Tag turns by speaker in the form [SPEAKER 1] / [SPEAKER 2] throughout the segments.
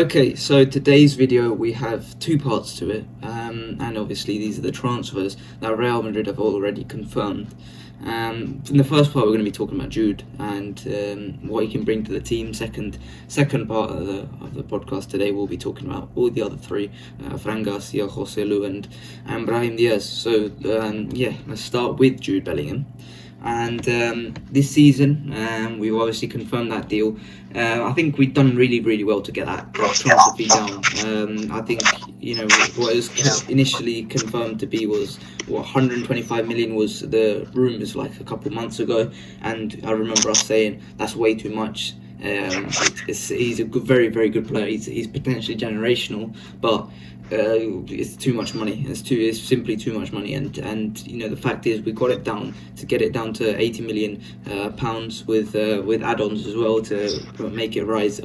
[SPEAKER 1] Okay, so today's video we have two parts to it, and obviously these are the transfers that Real Madrid have already confirmed. In the first part, we're going to be talking about Jude and what he can bring to the team. Second part of the podcast today, we'll be talking about all the other three: Fran, Joselu, and Brahim Diaz. So let's start with Jude Bellingham. And this season, we've obviously confirmed that deal. I think we've done really well to get that transfer fee down. I think what was initially confirmed to be was 125 million was the rumours like a couple months ago, and I remember us saying that's way too much. He's a very good player. He's potentially generational, but it's too much money. It's simply too much money. And the fact is we got it down to 80 million pounds with add-ons as well to make it rise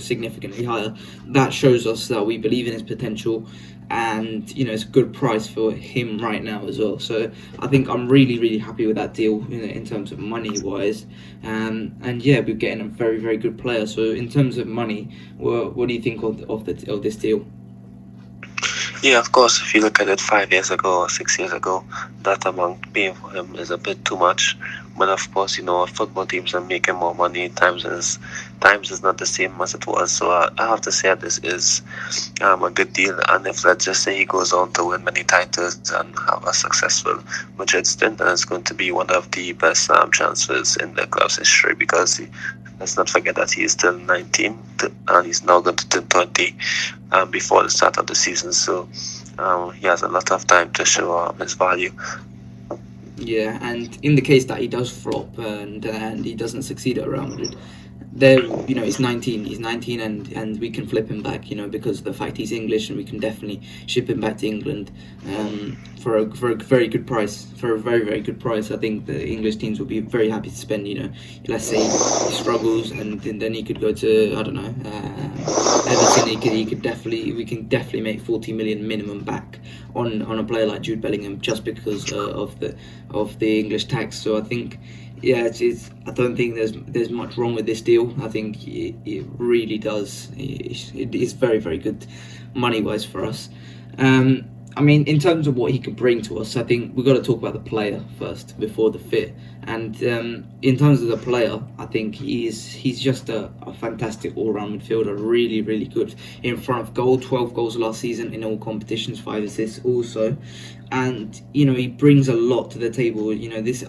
[SPEAKER 1] significantly higher. That shows us that we believe in his potential. And it's a good price for him right now as well. So I think I'm really happy with that deal in terms of money wise. We're getting a very good player. So in terms of money, what do you think of this deal?
[SPEAKER 2] Yeah, of course, if you look at it 5 years ago or 6 years ago, that amount paying for him is a bit too much. But of course, football teams are making more money. Times is not the same as it was. So I have to say this is a good deal. And if let's just say he goes on to win many titles and have a successful Madrid stint, then it's going to be one of the best transfers in the club's history, because let's not forget that he is still 19 and he's now going to turn 20 before the start of the season. So he has a lot of time to show his value.
[SPEAKER 1] Yeah, and in the case that he does flop and he doesn't succeed at Real Madrid, there, he's 19 and we can flip him back, because of the fact he's English, and we can definitely ship him back to England for a very good price. For a very good price, I think the English teams will be very happy to spend. Let's say he struggles, and then he could go to Everton. We can definitely make 40 million minimum back on a player like Jude Bellingham, just because of the English tax. So I think. Yeah, I don't think there's much wrong with this deal. I think it really does. It is very good, money wise for us. In terms of what he could bring to us, I think we've got to talk about the player first before the fit. And in terms of the player, I think he's just a fantastic all-round midfielder, really good in front of goal. 12 goals last season in all competitions, 5 assists also. And he brings a lot to the table.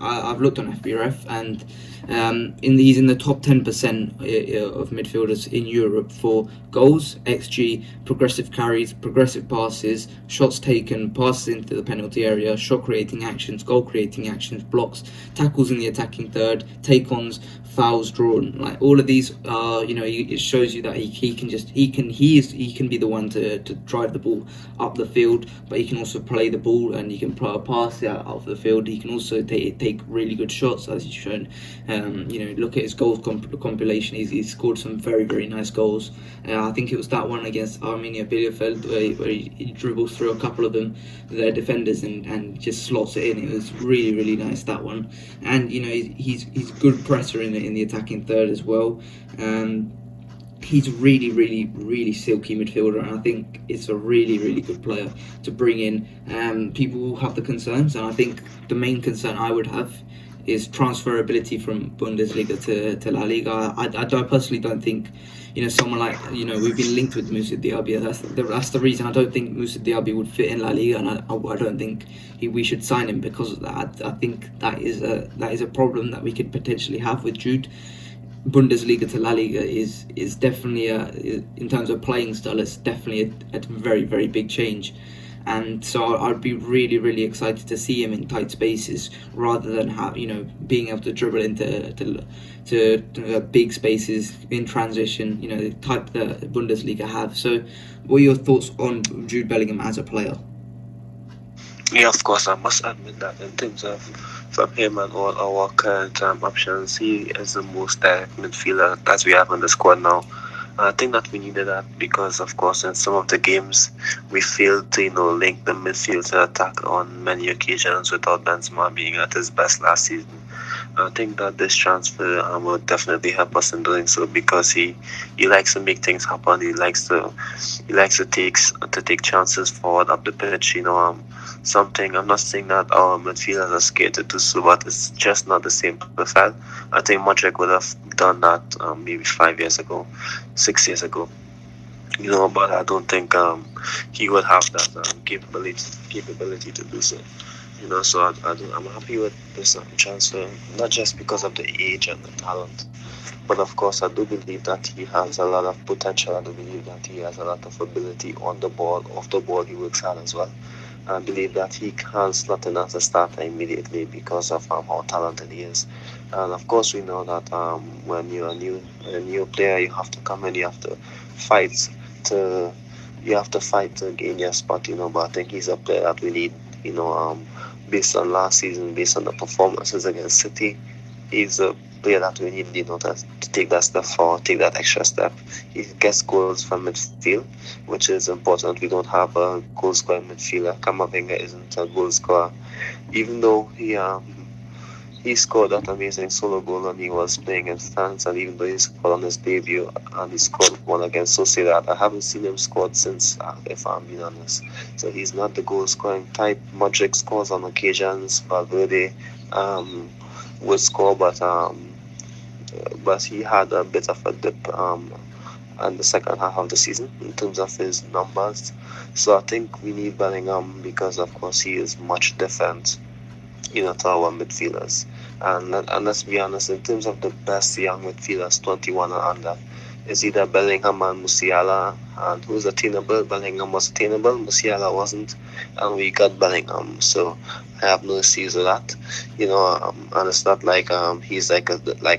[SPEAKER 1] I've looked on FBref, and he's in the top 10% of midfielders in Europe for goals, XG, progressive carries, progressive passes, shots taken, passes into the penalty area, shot creating actions, goal creating actions, blocks, tackles in the attacking third, take-ons, fouls drawn. Like all of these are, it shows you that he can be the one to drive the ball up the field, but he can also play the ball and he can pass it out of the field. He can also take really good shots, as he's shown. Look at his goals compilation. He's scored some very nice goals. I think it was that one against Arminia Bielefeld where he dribbles through a couple of their defenders and just slots it in. It was really nice, that one. And he's good presser in the attacking third as well. He's really silky midfielder, and I think it's a really good player to bring in. People will have the concerns, and I think the main concern I would have is transferability from Bundesliga to La Liga. I personally don't think, someone like, we've been linked with Moussa Diaby. That's the reason I don't think Moussa Diaby would fit in La Liga, and I don't think we should sign him because of that. I think that is a problem that we could potentially have with Jude. Bundesliga to La Liga is definitely in terms of playing style, it's definitely a very big change. And so I'd be really excited to see him in tight spaces rather than being able to dribble into big spaces in transition, the type that Bundesliga have. So what are your thoughts on Jude Bellingham as a player?
[SPEAKER 2] Yeah, of course, I must admit that in terms of from him and all our current options, he is the most direct midfielder that we have in the squad now. I think that we needed that because, of course, in some of the games we failed to, link the midfield to attack on many occasions without Benzema being at his best last season. I think that this transfer will definitely help us in doing so because he likes to make things happen. He likes to take chances forward up the pitch. Something I'm not saying that our midfielders are scared to do so, but it's just not the same profile. I think Modric would have done that maybe 5 years ago, 6 years ago. But I don't think he would have that capability to do so. So I'm happy with this transfer, not just because of the age and the talent, but of course I do believe that he has a lot of potential. I do believe that he has a lot of ability on the ball, off the ball. He works hard as well. I believe that he can slot in as a starter immediately because of how talented he is. And of course, we know that when you're a new player, you have to come in, fight to fight to gain your spot. But I think he's a player that we need. You know, um, Based on last season, based on the performances against City, he's a player that we need. To take that step forward, take that extra step. He gets goals from midfield, which is important. We don't have a goal scoring midfielder. Kamavinga isn't a goal scorer, even though he scored that amazing solo goal when he was playing in France, and even though he scored on his debut and he scored one against Sociedad, I haven't seen him scored since, if I'm being honest. So he's not the goal scoring type. Modric scores on occasions. Valverde um, would score, but he had a bit of a dip in the second half of the season in terms of his numbers. So I think we need Bellingham because, of course, he is much different to our midfielders. And let's be honest, in terms of the best young midfielders, 21 and under, is either Bellingham and Musiala. And who's attainable? Bellingham was attainable, Musiala wasn't, and we got Bellingham. So I have no issues with that. And it's not like he's like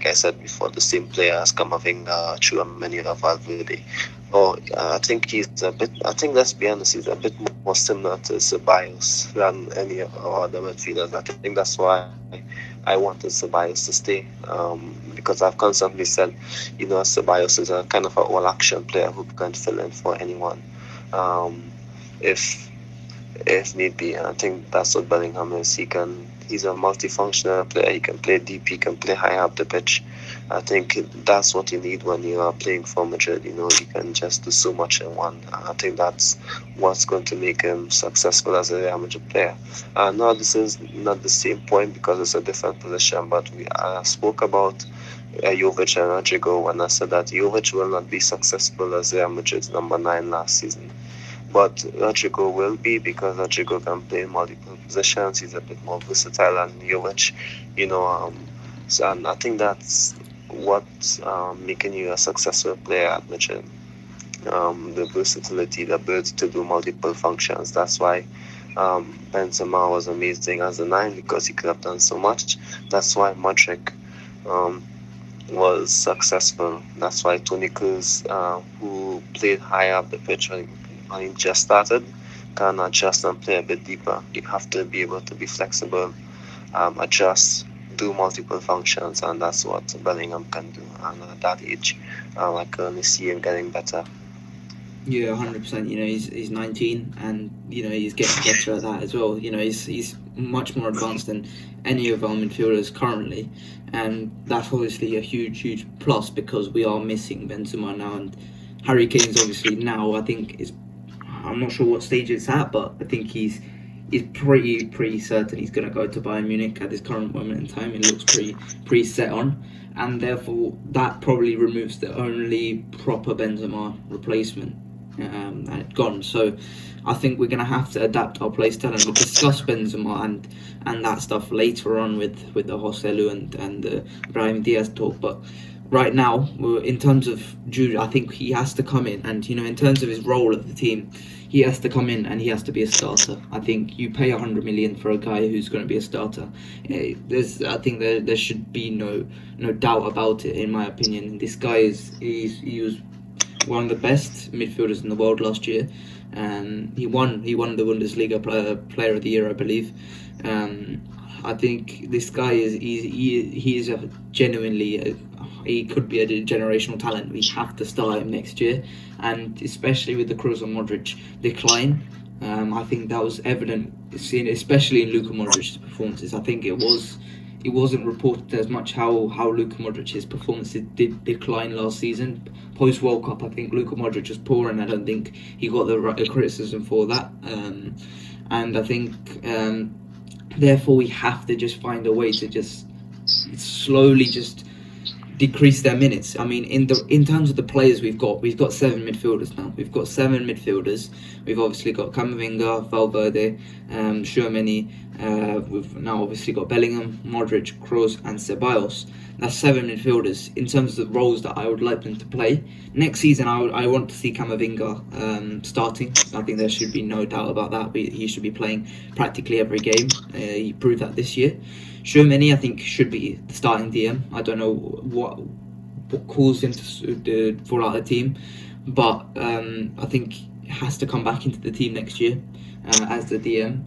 [SPEAKER 2] I said before, the same player as Kamavinga, Chouameni, or Valverde. Or I think he's a bit. I think, let's be honest, he's a bit more similar to Ceballos than any of our other midfielders. I think that's why I wanted Ceballos to stay, because I've constantly said, Ceballos is a kind of an all-action player who can fill in for anyone, um, if if need be. And I think that's what Bellingham is. He's a multifunctional player. He can play deep. He can play high up the pitch. I think that's what you need when you are playing for Madrid. You can just do so much in one. I think that's what's going to make him successful as a Real Madrid player. Now, this is not the same point because it's a different position, but I spoke about Jovic and Rodrigo when I said that Jovic will not be successful as Real Madrid's number 9 last season. But Rodrigo will be, because Rodrigo can play in multiple positions. He's a bit more versatile than Jovic, and I think that's what's making you a successful player at Madrid. The versatility, the ability to do multiple functions. That's why Benzema was amazing as a 9, because he could have done so much. That's why Modric was successful. That's why Toni Kroos, who played high up the pitch when he just started, can adjust and play a bit deeper. You have to be able to be flexible, adjust, do multiple functions, and that's what Bellingham can do. And at that age, I can only see him getting better.
[SPEAKER 1] Yeah, 100%. He's 19, and he's getting better at that as well. He's much more advanced than any of our midfielders currently, and that's obviously a huge plus because we are missing Benzema now, and Harry Kane's obviously now, I think, I'm not sure what stage it's at, but I think he's pretty certain he's going to go to Bayern Munich at this current moment in time. It looks pretty set on, and therefore that probably removes the only proper Benzema replacement, and gone. So I think we're going to have to adapt our play style, and we'll discuss Benzema and that stuff later on with the Joselu and the Brahim Diaz talk. But right now, in terms of Jude, I think he has to come in, and in terms of his role at the team, he has to come in and he has to be a starter. I think you pay 100 million for a guy who's going to be a starter. I think there should be no doubt about it, in my opinion. This guy he was one of the best midfielders in the world last year. He won the Bundesliga Player of the Year, I believe. I think this guy is a genuinely. He could be a generational talent. We have to start him next year, and especially with the Kroos and Modric decline, I think that was evident, especially in Luka Modric's performances. I think it was it wasn't reported as much how Luka Modric's performance did decline last season. Post World Cup, I think Luka Modric was poor, and I don't think he got the right criticism for that. And I think therefore we have to just find a way to just slowly just decrease their minutes. I mean, in terms of the players we've got 7 midfielders now. We've got 7 midfielders. We've obviously got Camavinga, Valverde, Tchouaméni. We've now obviously got Bellingham, Modric, Kroos, and Ceballos. That's 7 midfielders. In terms of the roles that I would like them to play next season, I want to see Camavinga starting. I think there should be no doubt about that. He should be playing practically every game. He proved that this year. Tchouaméni, I think, should be the starting DM. I don't know what caused him to fall out of the team, but I think he has to come back into the team next year as the DM.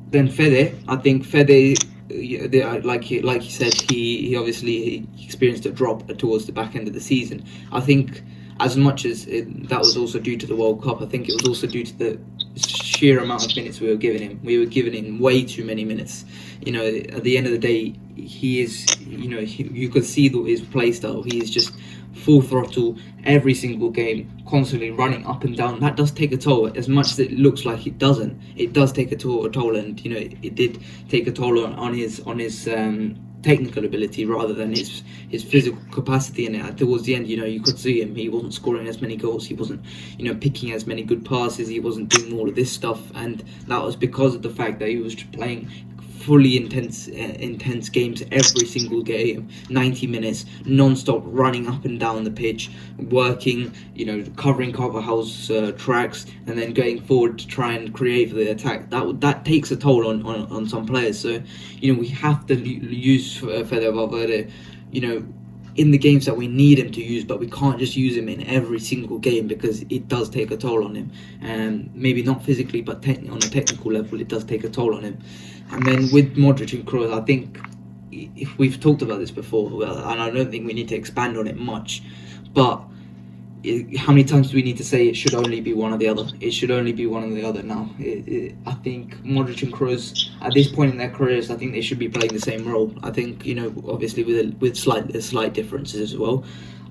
[SPEAKER 1] Then Fede, I think Fede, like you said, he obviously experienced a drop towards the back end of the season. I think as much as that was also due to the World Cup, I think it was also due to the sheer amount of minutes we were giving him. We were giving him way too many minutes. You know, at the end of the day, he is, you could see his play style. He is just full throttle every single game, constantly running up and down. That does take a toll. As much as it looks like it doesn't, it does take a toll, and it did take a toll on his technical ability rather than his physical capacity. And towards the end, you could see him. He wasn't scoring as many goals. He wasn't, picking as many good passes. He wasn't doing all of this stuff, and that was because of the fact that he was playing fully intense games every single game, 90 minutes non-stop, running up and down the pitch, working, covering Carvajal's tracks, and then going forward to try and create for the attack. That takes a toll on some players. So we have to use Fede Valverde in the games that we need him to use, but we can't just use him in every single game because it does take a toll on him. Maybe not physically, but on a technical level, it does take a toll on him. And then with Modric and Kroos, I think if we've talked about this before, and I don't think we need to expand on it much, but how many times do we need to say it should only be one or the other? It should only be one or the other now. I think Modric and Kroos, at this point in their careers, I think they should be playing the same role. I think, obviously with slight differences as well.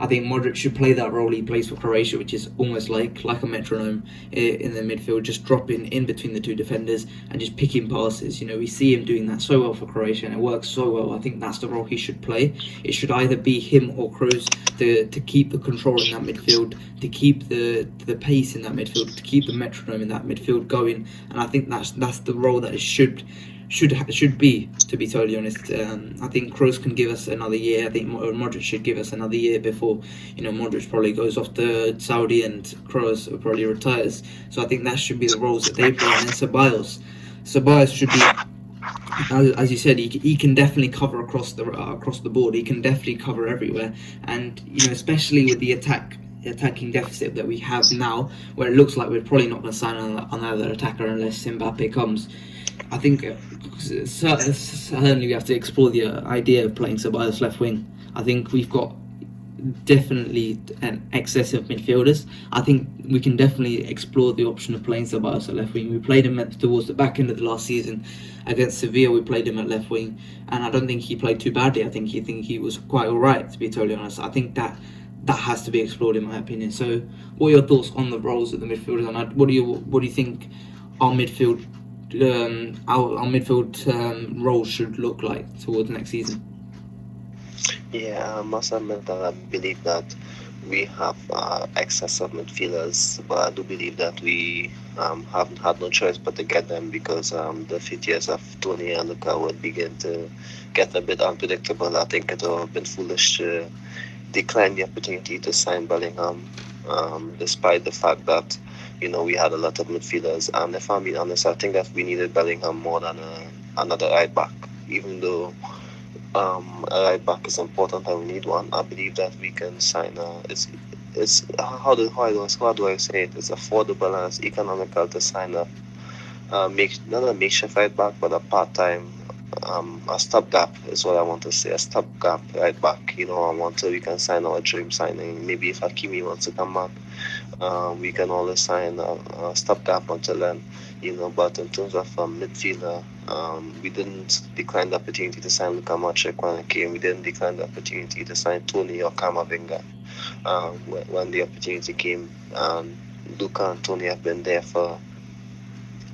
[SPEAKER 1] I think Modric should play that role he plays for Croatia, which is almost like a metronome in the midfield, just dropping in between the two defenders and just picking passes. We see him doing that so well for Croatia, and it works so well. I think that's the role he should play. It should either be him or Kroos to keep the control in that midfield, to keep the pace in that midfield, to keep the metronome in that midfield going. And I think that's the role that it should be, to be totally honest. I think Kroos can give us another year. I think Modric should give us another year before Modric probably goes off to Saudi and Kroos probably retires. So I think that should be the roles that they play. And then Ceballos should be, as you said, he can definitely cover across the board. He can definitely cover everywhere, and especially with the attacking deficit that we have now, where it looks like we're probably not going to sign another attacker unless Mbappe comes. I think certainly we have to explore the idea of playing Ceballos left wing. I think we've got definitely an excess of midfielders. I think we can definitely explore the option of playing Ceballos at left wing. We played him towards the back end of the last season against Sevilla. We played him at left wing, and I don't think he played too badly. I think he was quite alright, to be totally honest. I think that has to be explored, in my opinion. So, what are your thoughts on the roles of the midfielders, and what do you think our midfield role should look like towards next season?
[SPEAKER 2] Yeah, I must admit that I believe that we have excess of midfielders, but I do believe that we haven't had no choice but to get them because the fit years of Tony and Luka would begin to get a bit unpredictable. I think it would have been foolish to decline the opportunity to sign Bellingham, despite the fact that we had a lot of midfielders. And if I'm being honest, I think that we needed Bellingham more than another right back. Even though a right back is important and we need one, I believe that we can sign. It's how do I say it? It's affordable and it's economical to sign not a makeshift right back, but a part-time. A stopgap is what I want to say. A stopgap right back. We can sign our dream signing. Maybe if Hakimi wants to come back, We can always sign a stopgap until then, But in terms of midfielder, we didn't decline the opportunity to sign Luka Modric when it came. We didn't decline the opportunity to sign Tony or Kamavinga when the opportunity came. Luka and Tony have been there for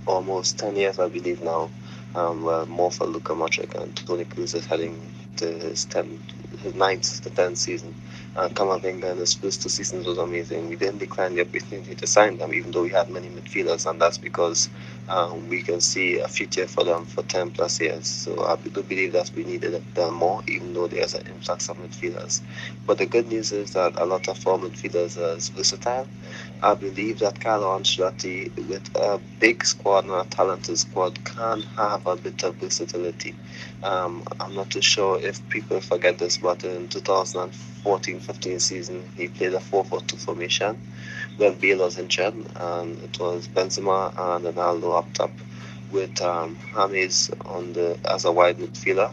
[SPEAKER 2] almost 10 years, I believe now. Well, more for Luka Modric, and Toni Kroos is heading to his ninth to 10th season. Kamavinga in his first 2 seasons was amazing. We didn't decline the opportunity to sign them, even though we had many midfielders, and that's because we can see a future for them for 10 plus years. So I do believe that we needed them more, even though there's an influx of midfielders. But the good news is that a lot of our midfielders are versatile. I believe that Carlo Ancelotti, with a big squad and a talented squad, can have a bit of versatility. I'm not too sure if people forget this, but in 2014-15 season, he played a 4-4-2 formation when Bale was injured, and it was Benzema and Ronaldo up top, with James as a wide midfielder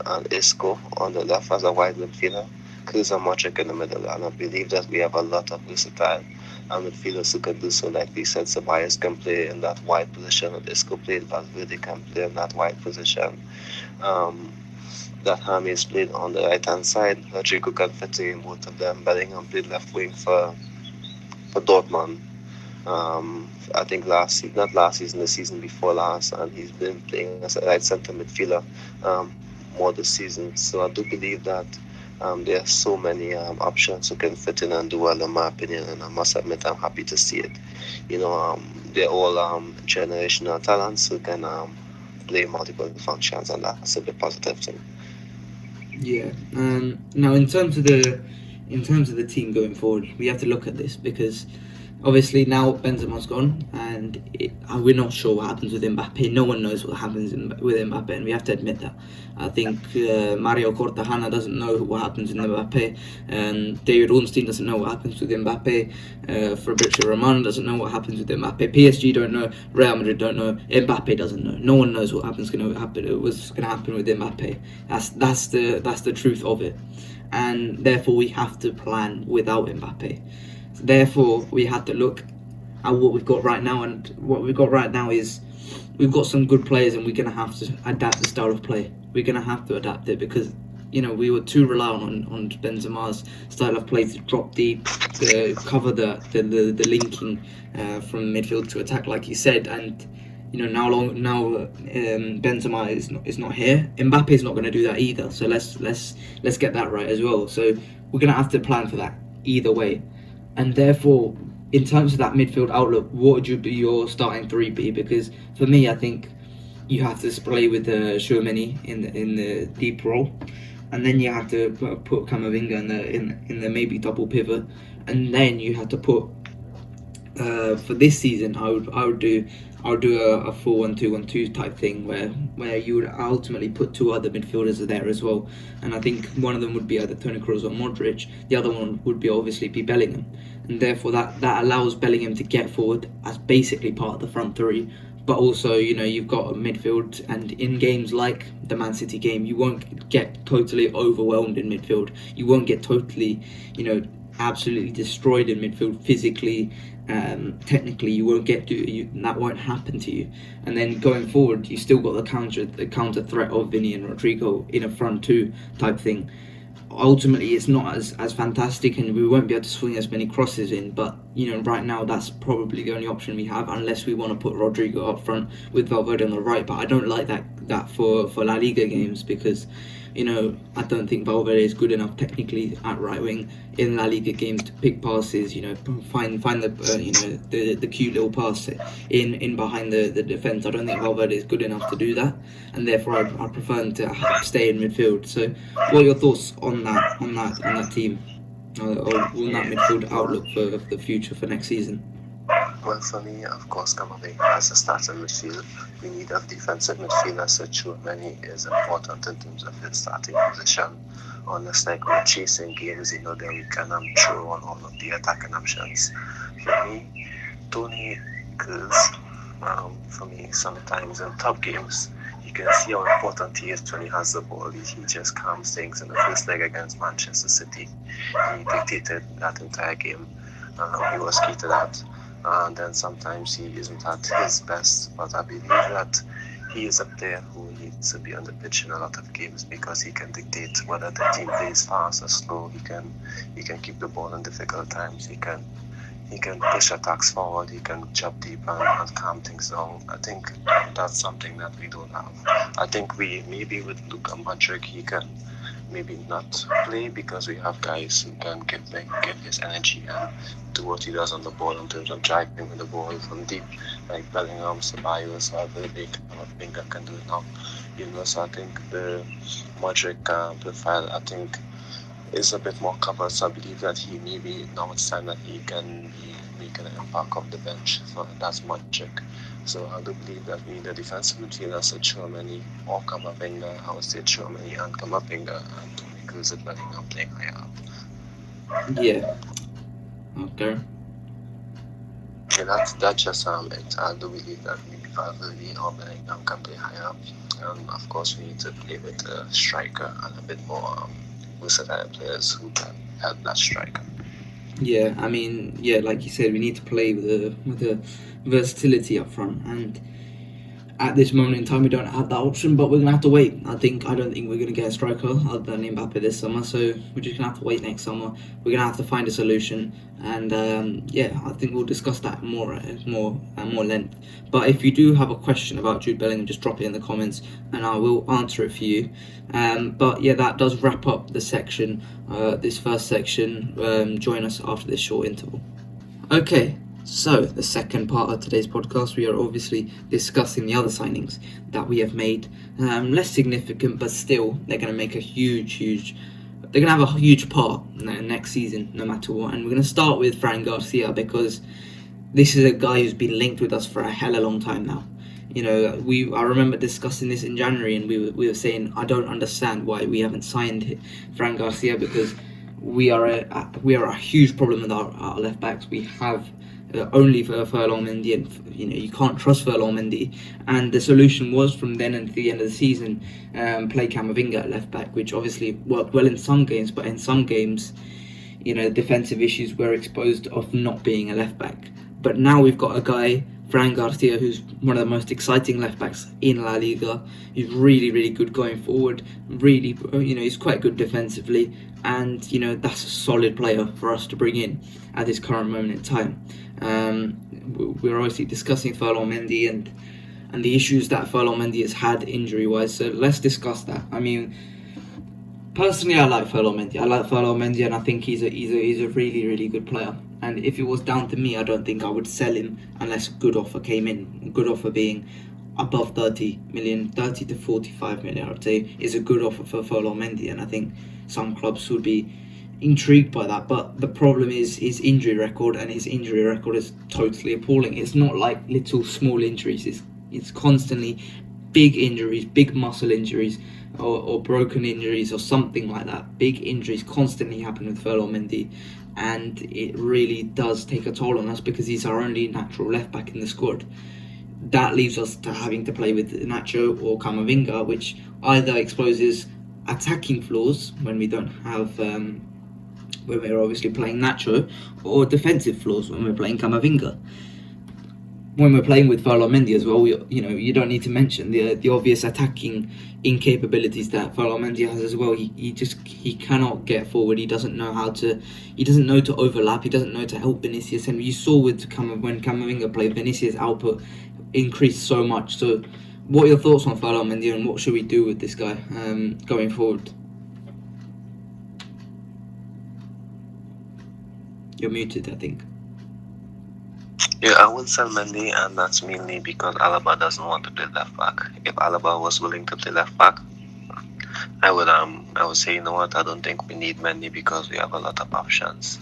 [SPEAKER 2] and Isco on the left as a wide midfielder, Kroos and Modric in the middle. And I believe that we have a lot of versatile midfielders who can do so. Like we said, Ceballos can play in that wide position, and Isco played, Valverde can play in that wide position. Um, that James played on the right hand side. Rodrigo can fit in both of them. Bellingham played left wing for Dortmund. I think not last season, the season before last, and he's been playing as a right centre midfielder more this season. So I do believe that there are so many options who can fit in and do well, in my opinion, and I must admit I'm happy to see it. They're all generational talents who can play multiple functions, and that's a very positive thing.
[SPEAKER 1] Yeah. Now, in terms of the team going forward, we have to look at this because obviously now Benzema's gone, and we're not sure what happens with Mbappe. No one knows what happens with Mbappe, and we have to admit that. I think Mario Cortahana doesn't know what happens with Mbappe, and David Ornstein doesn't know what happens with Mbappe. Fabrizio Romano doesn't know what happens with Mbappe. PSG don't know. Real Madrid don't know. Mbappe doesn't know. No one knows what happens going to happen. What's going to happen with Mbappe. That's the truth of it, and therefore we have to plan without Mbappe. Therefore, we had to look at what we've got right now, and what we've got right now is we've got some good players, and we're going to have to adapt the style of play. We're going to have to adapt it because we were too reliant on Benzema's style of play to drop deep, to cover the linking from midfield to attack, like you said, and now Benzema is not here. Mbappe is not going to do that either. So let's get that right as well. So we're going to have to plan for that either way. And therefore, in terms of that midfield outlook, what would your starting three be? Because for me, I think you have to play with Tchouaméni in the deep role, and then you have to put Camavinga in the maybe double pivot, and then you have to put for this season, I would do a 4-1-2-1-2 type thing where you would ultimately put two other midfielders there as well, and I think one of them would be either Toni Kroos or Modric. The other one would be Bellingham, and therefore that allows Bellingham to get forward as basically part of the front three. But also, you've got a midfield, and in games like the Man City game, you won't get totally overwhelmed in midfield. You won't get totally, absolutely destroyed in midfield physically. Technically, you won't that won't happen to you. And then going forward, you still got the counter threat of Vinny and Rodrigo in a front two type thing. Ultimately, it's not as fantastic, and we won't be able to swing as many crosses in. But right now, that's probably the only option we have, unless we want to put Rodrigo up front with Valverde on the right. But I don't like that for La Liga games because I don't think Valverde is good enough technically at right wing in La Liga games to pick passes. Find the the cute little pass in behind the defense. I don't think Valverde is good enough to do that, and therefore I prefer him to stay in midfield. So, what are your thoughts on that team, or on that midfield outlook for the future for next season?
[SPEAKER 2] Well, for me, of course, Camavinga as a starting midfield. We need a defensive midfielder, so Tchouaméni is important in terms of his starting position. Unless like we're chasing games, then we can throw on all of the attacking options. For me, Toni Kroos, for me, sometimes in top games, you can see how important he is when he has the ball. He just calms things. In the first leg against Manchester City, he dictated that entire game. He was key to that. And then sometimes he isn't at his best, but I believe that he is a player who needs to be on the pitch in a lot of games because he can dictate whether the team plays fast or slow. He can keep the ball in difficult times. He can push attacks forward. He can jump deep and calm things down. I think that's something that we don't have. I think we maybe with Luka Modric he can maybe not play because we have guys who can give his energy and do what he does on the ball in terms of driving with the ball from deep, like Bellingham, Ceballos, or the big finger can do it now. So I think the Modric profile, I think, is a bit more covered. So I believe that he maybe now it's time that he can be making an impact off the bench. So that's Modric. So I do believe that we need a defensive midfielder such Chouameni or Camavinga. I would say Chouameni and Camavinga and Toni Kroos and Bellingham playing higher up.
[SPEAKER 1] Yeah. Okay.
[SPEAKER 2] Okay, that's just it. I do believe that maybe Valverde or Bellingham can play higher up. Of course, we need to play with a striker and a bit more versatile players who can help that striker.
[SPEAKER 1] Yeah, I mean, yeah, like you said, we need to play with the versatility up front, and at this moment in time, we don't have that option. But we're gonna have to wait. I don't think we're gonna get a striker other than Mbappe this summer. So we're just gonna have to wait next summer. We're gonna have to find a solution, and I think we'll discuss that more length. But if you do have a question about Jude Bellingham, just drop it in the comments, and I will answer it for you. But yeah, that does wrap up the section. This first section. Join us after this short interval. Okay. So, the second part of today's podcast, we are obviously discussing the other signings that we have made. Less significant, but still, they're going to make they're going to have a huge part next season, no matter what. And we're going to start with Fran Garcia, because this is a guy who's been linked with us for a hell of a long time now. I remember discussing this in January, and we were saying, I don't understand why we haven't signed Fran Garcia, because we are a huge problem with our left backs. We have only for Furlong Mendy, and you can't trust Furlong Mendy. And the solution was, from then until the end of the season, play Camavinga at left back, which obviously worked well in some games, but in some games, defensive issues were exposed of not being a left back. But now we've got a guy, Fran Garcia, who's one of the most exciting left backs in La Liga. He's really, really good going forward. Really, he's quite good defensively, and that's a solid player for us to bring in at this current moment in time. We're obviously discussing Furlong Mendy and the issues that Furlong Mendy has had injury-wise. So let's discuss that. I mean, personally, I like Furlong Mendy, and I think he's a really, really good player. And if it was down to me, I don't think I would sell him unless a good offer came in. A good offer being above 30 to 45 million, I would say, is a good offer for Furlong Mendy. And I think some clubs would be intrigued by that. But the problem is his injury record, and his injury record is totally appalling. It's not like little small injuries. It's constantly big injuries, big muscle injuries, or broken injuries, or something like that. Big injuries constantly happen with Furlong Mendy, and it really does take a toll on us because he's our only natural left back in the squad. That leaves us to having to play with Nacho or Camavinga, which either exposes attacking flaws when we don't have when we're obviously playing Nacho, or defensive flaws when we're playing Camavinga. When we're playing with Furlong Mendy as well, you don't need to mention the obvious attacking incapabilities that Furlong Mendy has as well. He cannot get forward. He doesn't know to overlap. He doesn't know to help Vinicius. And you saw when Camavinga played, Vinicius' output increased so much. So, what are your thoughts on Furlong Mendy, and what should we do with this guy going forward? You're muted, I think.
[SPEAKER 2] Yeah, I would sell Mendy, and that's mainly because Alaba doesn't want to play left back. If Alaba was willing to play left back, I would say, you know what, I don't think we need Mendy because we have a lot of options.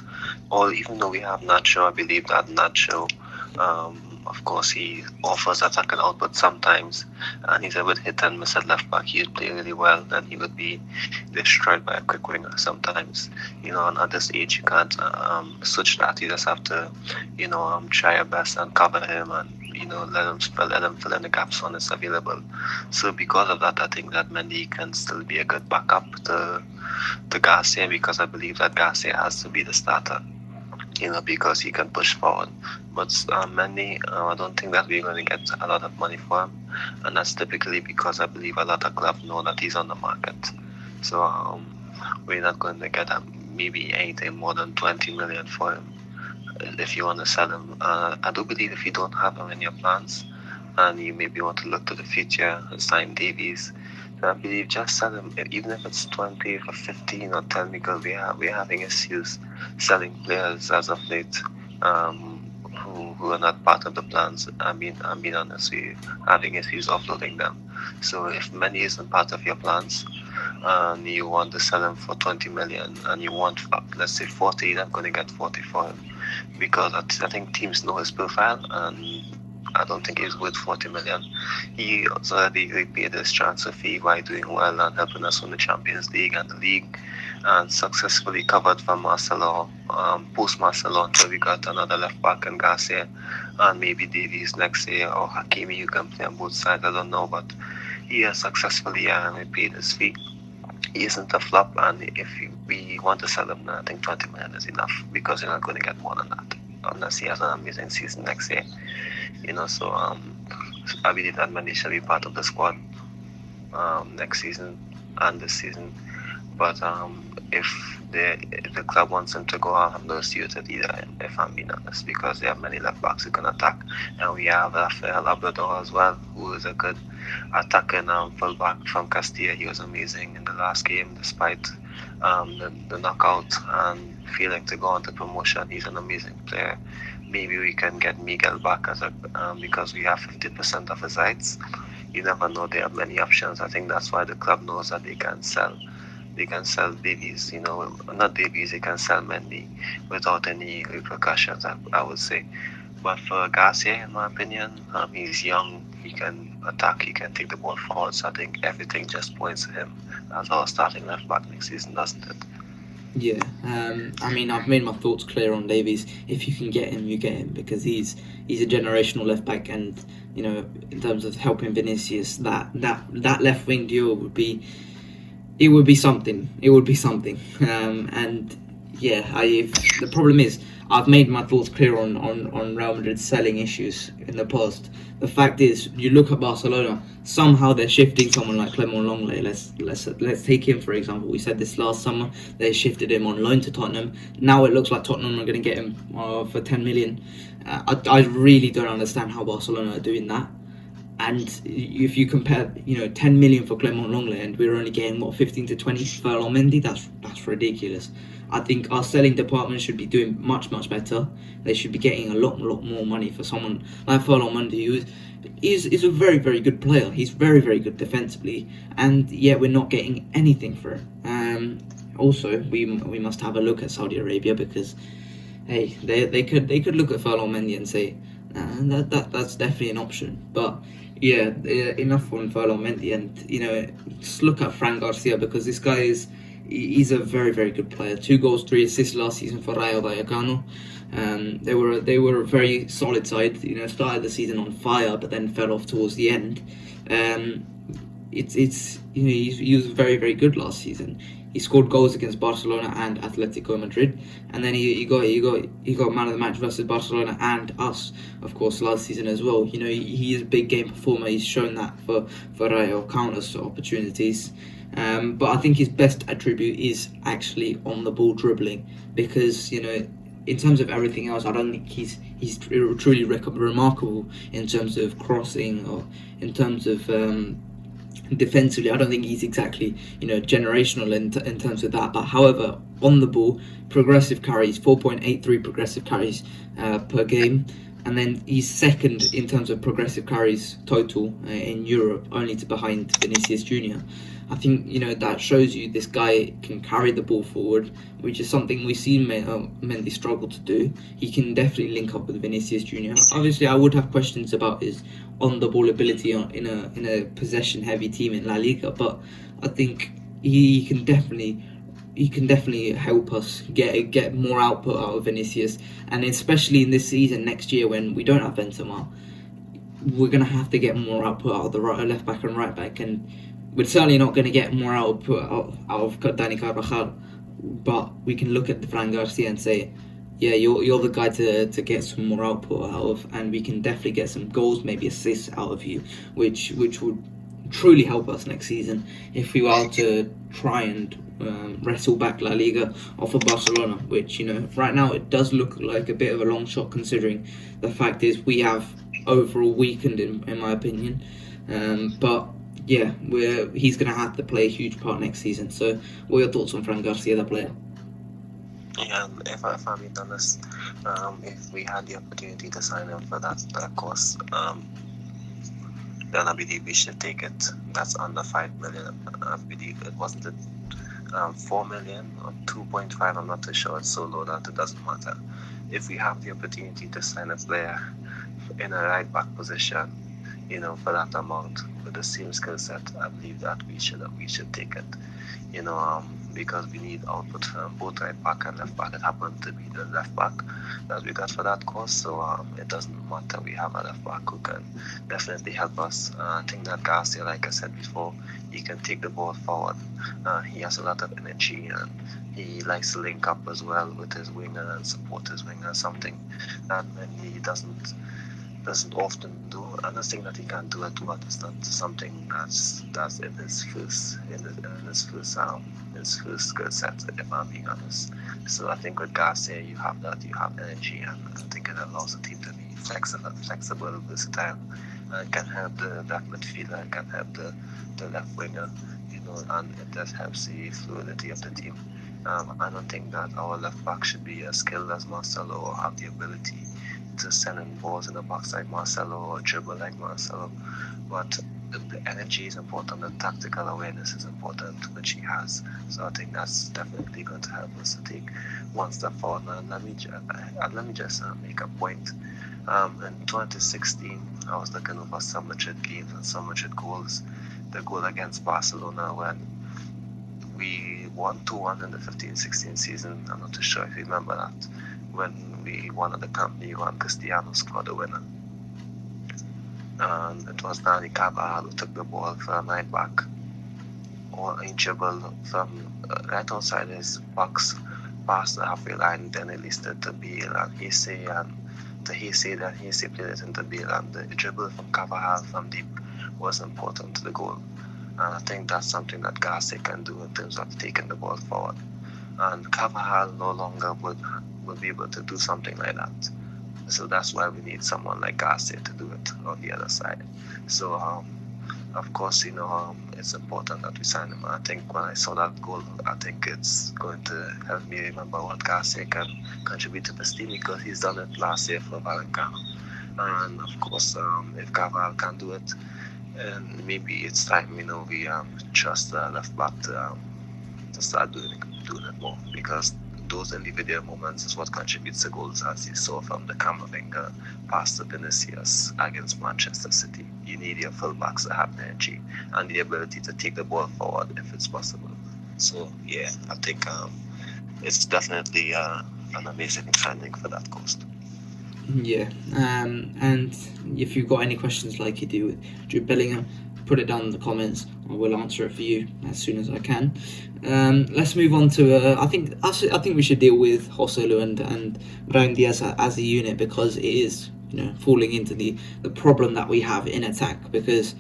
[SPEAKER 2] Or even though we have Nacho, I believe that Nacho, of course, he offers attacking output sometimes, and he's a bit hit and miss at left back. He would play really well, then he would be destroyed by a quick winger sometimes. And at this age, you can't switch that. You just have to, try your best and cover him, and let him fill in the gaps when it's available. So because of that, I think that Mendy can still be a good backup to Garcia, because I believe that Garcia has to be the starter. because he can push forward. But Mendy, I don't think that we're going to get a lot of money for him, and that's typically because I believe a lot of clubs know that he's on the market. So we're not going to get maybe anything more than 20 million for him if you want to sell him. I do believe if you don't have him in your plans and you maybe want to look to the future and sign Davies, then I believe just sell him, even if it's 20 or 15 or 10, because we're having issues selling players as of late. Who are not part of the plans. I'm being honest, we're having issues offloading them. So if money isn't part of your plans, and you want to sell him for 20 million, and you want, let's say 40, you're not going to get 40 for him, because I think teams know his profile, and I don't think he's worth 40 million. He already repaid his transfer fee by doing well and helping us win the Champions League and the league, and successfully covered for Marcelo, post Marcelo, until we got another left back in Garcia, and maybe Davies next year, or Hakimi, you can play on both sides, I don't know, but he has successfully repaid his fee. He isn't a flop, and if we want to sell him, I think 20 million is enough, because you're not going to get more than that unless he has an amazing season next year. So I believe that Mendy shall be part of the squad next season and this season. But if the club wants him to go, I'll have no suited either, if I'm being honest, because they have many left backs who can attack, and we have Rafael Labrador as well, who is a good attacking full back from Castilla. He was amazing in the last game, despite the knockout and feeling to go on to promotion. He's an amazing player. Maybe we can get Miguel back because we have 50% of his rights. You never know. They have many options. I think that's why the club knows that they can sell. They can sell Davies, not Davies. They can sell Mendy without any repercussions, I would say. But for Garcia, in my opinion, he's young. He can attack. He can take the ball forward. So I think everything just points to him as our starting left back next season, doesn't it?
[SPEAKER 1] Yeah, I've made my thoughts clear on Davies. If you can get him, you get him, because he's a generational left back, and in terms of helping Vinicius, that left wing duo would be something. It would be something. And yeah, the problem is I've made my thoughts clear on Real Madrid's selling issues in the past. The fact is, you look at Barcelona, somehow they're shifting someone like Clement Longley. Let's take him for example. We said this last summer, they shifted him on loan to Tottenham. Now it looks like Tottenham are going to get him for 10 million. I really don't understand how Barcelona are doing that. And if you compare, 10 million for Clement Longley, and we're only getting 15 to 20 for Mendy, that's ridiculous. I think our selling department should be doing much better. They should be getting a lot more money for someone like Ferland Mendy, who is a very good player. He's very good defensively, and yet we're not getting anything for him. Also, we must have a look at Saudi Arabia, because hey, they could look at Ferland Mendy and say that's definitely an option. But yeah, enough on Ferland Mendy, and just look at Fran Garcia, because this guy he's a very good player. 2 goals, 3 assists last season for Rayo Vallecano. They were a very solid side. Started the season on fire, but then fell off towards the end. He was very good last season. He scored goals against Barcelona and Atletico Madrid, and then he got man of the match versus Barcelona and us, of course, last season as well. He is a big game performer. He's shown that for Rayo, countless opportunities. But I think his best attribute is actually on the ball dribbling, because in terms of everything else, I don't think he's truly remarkable in terms of crossing, or in terms of defensively. I don't think he's exactly generational in terms of that. But however, on the ball, progressive carries, 4.83 progressive carries per game. And then he's second in terms of progressive carries total in Europe, only to behind Vinicius Junior. I think that shows you this guy can carry the ball forward, which is something we've seen Mendy struggle to do. He can definitely link up with Vinicius Junior. Obviously, I would have questions about his on-the-ball ability in a possession-heavy team in La Liga, but I think he can definitely help us get more output out of Vinicius, and especially in this season next year when we don't have Benzema, we're going to have to get more output out of the left back and right back, and we're certainly not going to get more output out of Dani Carvajal. But we can look at Fran Garcia and say, yeah, you're the guy to get some more output out of, and we can definitely get some goals, maybe assists out of you, which would truly help us next season if we are to try and wrestle back La Liga off of Barcelona, which, right now it does look like a bit of a long shot, considering the fact is we have overall weakened in my opinion. But yeah, he's going to have to play a huge part next season. So what are your thoughts on Fran Garcia, the player?
[SPEAKER 2] Yeah, if I'm being honest, if we had the opportunity to sign him for that course, then I believe we should take it. That's under 5 million. I believe it wasn't it 4 million or 2.5. I'm not too sure. It's so low that it doesn't matter. If we have the opportunity to sign a player in a right back position, for that amount with the same skill set, I believe that we should take it. Because we need output from both right back and left back. It happened to be the left back that we got for that course, so it doesn't matter. We have a left back who can definitely help us. I think that Garcia, like I said before, he can take the ball forward. He has a lot of energy, and he likes to link up as well with his winger and support his winger, something that Mendy doesn't often do. And I think that he can do it, but it's not something that's in his first skill set, if I'm being honest. So I think with Garcia, you have energy, and I think it allows the team to be flexible, versatile, and can help that midfielder, can help the left winger, and it just helps the fluidity of the team. I don't think that our left back should be as skilled as Marcelo or have the ability to send in balls in the box like Marcelo or dribble like Marcelo, but the energy is important, the tactical awareness is important, which he has. So I think that's definitely going to help us to take one step forward. And let me just make a point. In 2016, I was looking over some Madrid games and some Madrid goals. The goal against Barcelona when we won 2-1 in the 15-16 season. I'm not too sure if you remember that. When we won at the Camp Nou and Cristiano scored the winner. And it was Dani Carvajal who took the ball from right back, or a dribble from right outside his box, past the halfway line, then released it to Bale and Hesse, and to Hesse, then Hesse played it into Bale, and the dribble from Carvajal from deep was important to the goal. And I think that's something that Garcia can do in terms of taking the ball forward. And Carvajal no longer would be able to do something like that. So that's why we need someone like Garcia to do it on the other side. So, of course, it's important that we sign him. I think when I saw that goal, I think it's going to help me remember what Garcia can contribute to this team, because he's done it last year for Bellingham. And of course, if Carvajal can do it, and maybe it's time, we trust the left back to start doing it more, because those individual moments is what contributes to goals, as you saw from the Camavinga pass to Vinicius against Manchester City. You need your fullbacks to have energy and the ability to take the ball forward if it's possible. So yeah, I think it's definitely an amazing signing for that coast.
[SPEAKER 1] Yeah, and if you've got any questions like you do with Jude Bellingham, put it down in the comments. I will answer it for you as soon as I can. Let's move on to. I think we should deal with Joselu and Brahim Diaz as a unit, because it is falling into the problem that we have in attack. Because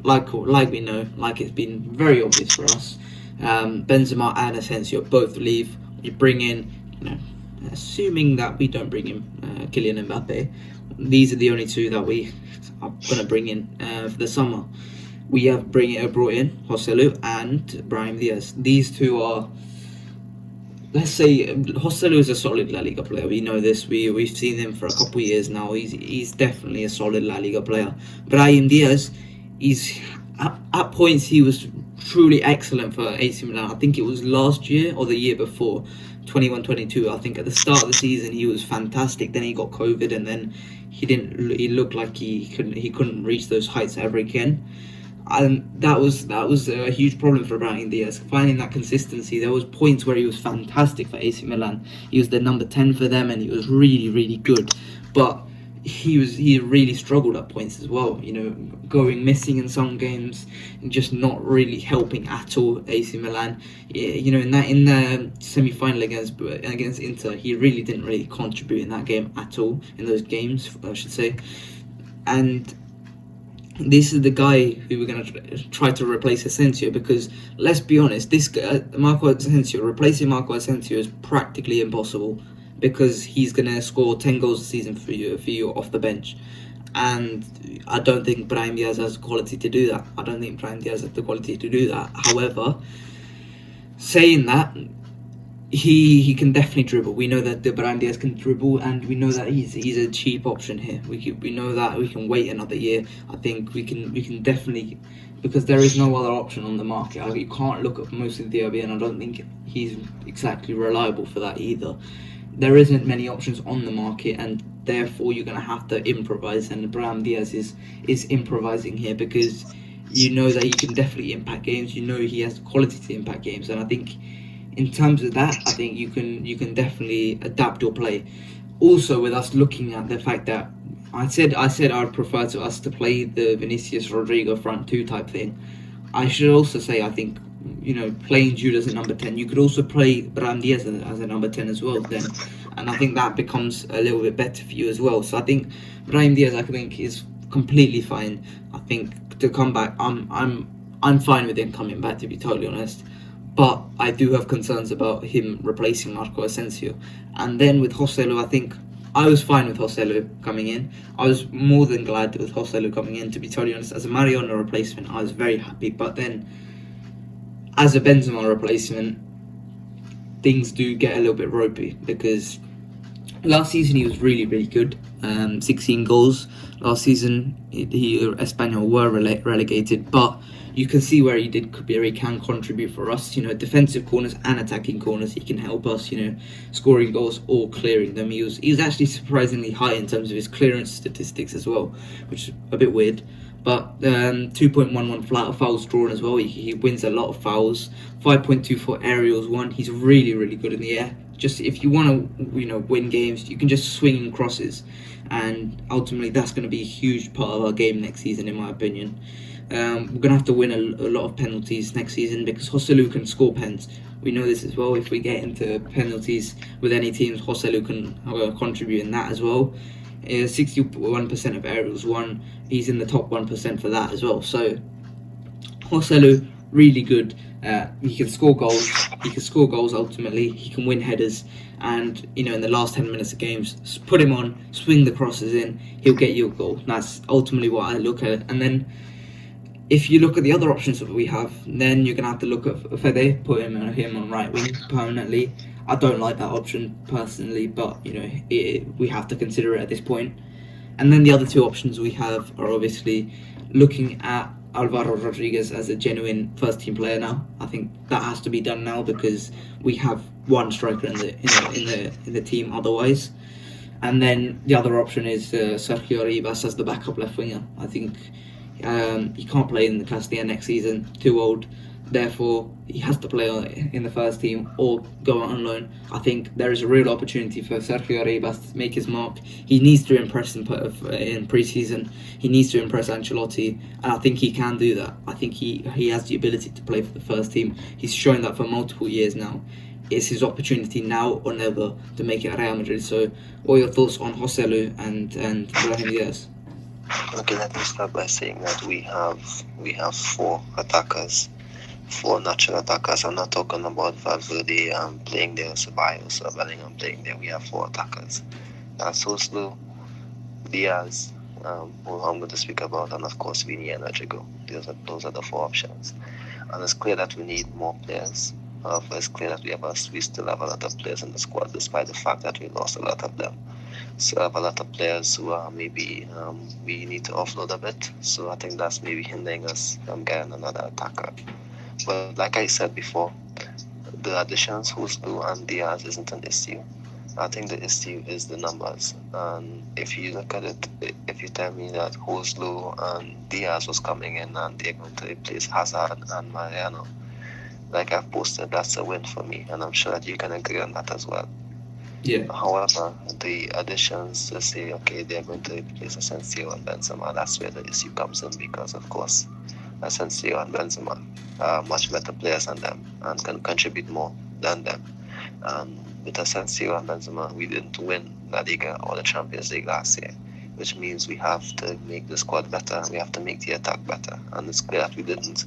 [SPEAKER 1] like we know, like it's been very obvious for us, Benzema and Asensio both leave. You bring in, assuming that we don't bring in Kylian Mbappe, these are the only two that we are going to bring in for the summer. We have brought in Joselu and Brahim Diaz. These two are, let's say, Joselu is a solid La Liga player. We know this. We've seen him for a couple of years now. He's definitely a solid La Liga player. Brahim Diaz, at points he was truly excellent for AC Milan. I think it was last year or the year before, 21-22. I think at the start of the season he was fantastic. Then he got COVID, and then he looked like he couldn't reach those heights ever again. And that was a huge problem for Brahim Diaz, finding that consistency. There was points where he was fantastic for AC Milan. He was the number 10 for them, and he was really, really good. But he really struggled at points as well. Going missing in some games, and just not really helping at all AC Milan. In the semi-final against Inter, he really didn't really contribute in that game at all, in those games, I should say. And this is the guy who we're going to try to replace Asensio, because let's be honest, this guy, replacing Marco Asensio is practically impossible, because he's going to score 10 goals a season for you off the bench. And I don't think Brahim Diaz has the quality to do that. However, saying that, he can definitely dribble. We know that Brahim Diaz can dribble, and we know that he's a cheap option here. We know that we can wait another year. I think we can definitely, because there is no other option on the market. You can't look at most of the DRB, and I don't think he's exactly reliable for that either. There isn't many options on the market, and therefore you're going to have to improvise, and Brahim Diaz is improvising here, because you know that he can definitely impact games. You know he has the quality to impact games, and I think in terms of that, I think you can definitely adapt your play. Also, with us looking at the fact that I said I'd prefer to us to play the Vinicius Rodrigo front two type thing. I should also say, I think, playing Jude as a number 10, you could also play Brahim Diaz as a number 10 as well then, and I think that becomes a little bit better for you as well. So I think Brahim Diaz, I think, is completely fine. I think to come back, I'm fine with him coming back, to be totally honest. But I do have concerns about him replacing Marco Asensio. And then with Joselu, I think I was fine with Joselu coming in. I was more than glad with Joselu coming in, to be totally honest. As a Mariano replacement, I was very happy. But then, as a Benzema replacement, things do get a little bit ropey, because last season he was really, really good. 16 goals last season. Espanyol were relegated, but you can see where he can contribute for us. Defensive corners and attacking corners, he can help us. Scoring goals or clearing them. He was actually surprisingly high in terms of his clearance statistics as well, which is a bit weird. But 2.11 fouls drawn as well. He wins a lot of fouls. 5.24 aerials won. He's really, really good in the air. Just if you want to, win games, you can just swing crosses, and ultimately that's going to be a huge part of our game next season, in my opinion. We're going to have to win a lot of penalties next season, because Joselu can score pens. We know this as well. If we get into penalties with any teams, Joselu can contribute in that as well. 61% of aerials won. He's in the top 1% for that as well. So Joselu, really good. He can score goals. Ultimately, he can win headers, and in the last 10 minutes of games, put him on, swing the crosses in, he'll get you a goal. That's ultimately what I look at. And then if you look at the other options that we have, then you're gonna have to look at Fede, put him on right wing permanently. I don't like that option personally, but we have to consider it at this point. And then the other two options we have are obviously looking at Alvaro Rodriguez as a genuine first team player now. I think that has to be done now, because we have one striker in the team otherwise. And then the other option is Sergio Ribas as the backup left winger. I think he can't play in the Castilla next season, too old. Therefore, he has to play in the first team or go out on loan. I think there is a real opportunity for Sergio Ribas to make his mark. He needs to impress in pre-season. He needs to impress Ancelotti, and I think he can do that. I think he has the ability to play for the first team. He's shown that for multiple years now. It's his opportunity now or never to make it at Real Madrid. So, what are your thoughts on Joselu and Brahim Diaz?
[SPEAKER 2] Okay, let me start by saying that we have four attackers. Four natural attackers. I'm not talking about Valverde playing there, Ceballos or Bellingham playing there. We have four attackers. That's Joselu, Diaz, who I'm going to speak about, and of course Vini and Rodrigo. Those are the four options. And it's clear that we need more players. It's clear that we still have a lot of players in the squad, despite the fact that we lost a lot of them. So I have a lot of players who are maybe we need to offload a bit. So I think that's maybe hindering us from getting another attacker. But like I said before, the additions, Joselu and Diaz, isn't an issue. I think the issue is the numbers. And if you look at it, if you tell me that Joselu and Diaz was coming in and they're going to replace Hazard and Mariano, like I've posted, that's a win for me. And I'm sure that you can agree on that as well.
[SPEAKER 1] Yeah.
[SPEAKER 2] However, the additions to say, okay, they're going to replace Asensio and Benzema, that's where the issue comes in because, of course, Asensio and Benzema are much better players than them and can contribute more than them. And with Asensio and Benzema, we didn't win La Liga or the Champions League last year, which means we have to make the squad better, we have to make the attack better, and it's clear that we didn't.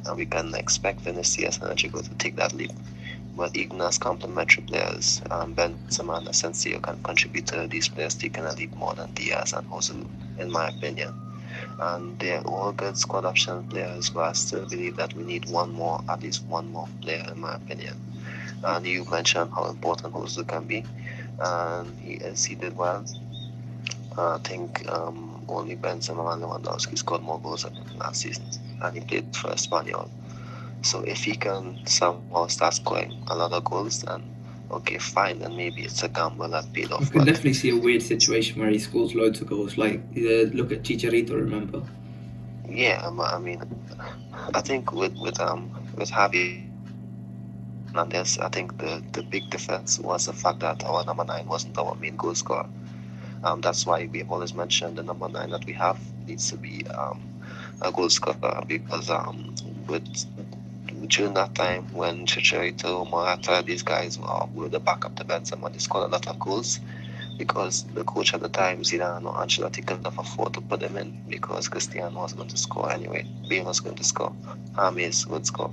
[SPEAKER 2] And we can expect Vinicius and Rodrigo to take that leap. But even as complementary players, Benzema and Asensio can contribute to these players taking a leap more than Diaz and Joselu, in my opinion. And they're all good squad option players, but I still believe that we need one more, at least one more player, in my opinion. And you mentioned how important Joselu can be, and he did well. I think only Benzema and Lewandowski scored more goals than him last season, and he played for Espanyol. So if he can somehow start scoring a lot of goals, then okay, fine, then maybe it's a gamble that paid
[SPEAKER 1] I
[SPEAKER 2] off.
[SPEAKER 1] could
[SPEAKER 2] But
[SPEAKER 1] definitely see a weird situation where he scores loads of goals. Like, look at Chicharito, remember?
[SPEAKER 2] yeah, I mean, I think with Javi Hernandez, I think the big difference was the fact that our number 9 wasn't our main goal scorer. That's why we've always mentioned the number 9 that we have needs to be a goal scorer because with during that time when Chicharito, Morata, these guys were the backup to Benzema, they scored a lot of goals because the coach at the time, Zidane or Ancelotti, couldn't afford to put them in because Cristiano was going to score anyway. Bale was going to score. James would score.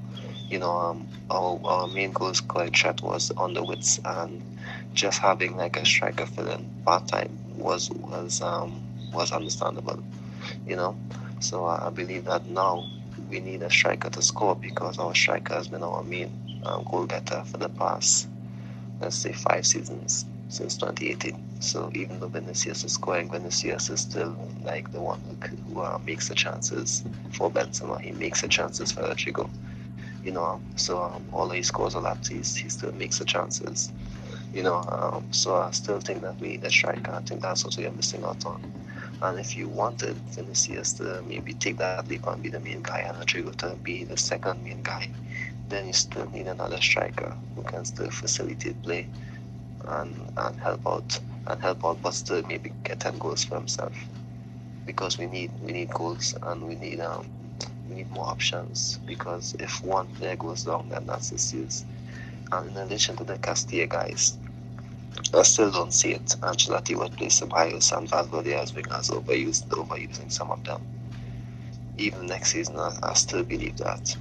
[SPEAKER 2] Our main goal scoring threat was on the wits, and just having like a striker fill in part time was understandable. You know, so I believe that now we need a striker to score because our striker has been our main goal getter for the past, let's say, 5 seasons since 2018. So even though Vinicius is scoring, Vinicius is still like the one who makes the chances for Benzema. He makes the chances for Rodrigo. So although he scores a lot, he still makes the chances. So I still think that we need a striker. I think that's what we are missing out on. And if you wanted Vinicius to maybe take that leap and be the main guy and Rodrigo to be the second main guy, then you still need another striker who can still facilitate play and help out, but still maybe get 10 goals for himself. Because we need goals and we need more options. Because if one player goes down, then that's the seals. And in addition to the Castilla guys, I still don't see it. Ancelotti would play Ceballos and Valverde as wingers, overusing some of them. Even next season, I still believe that.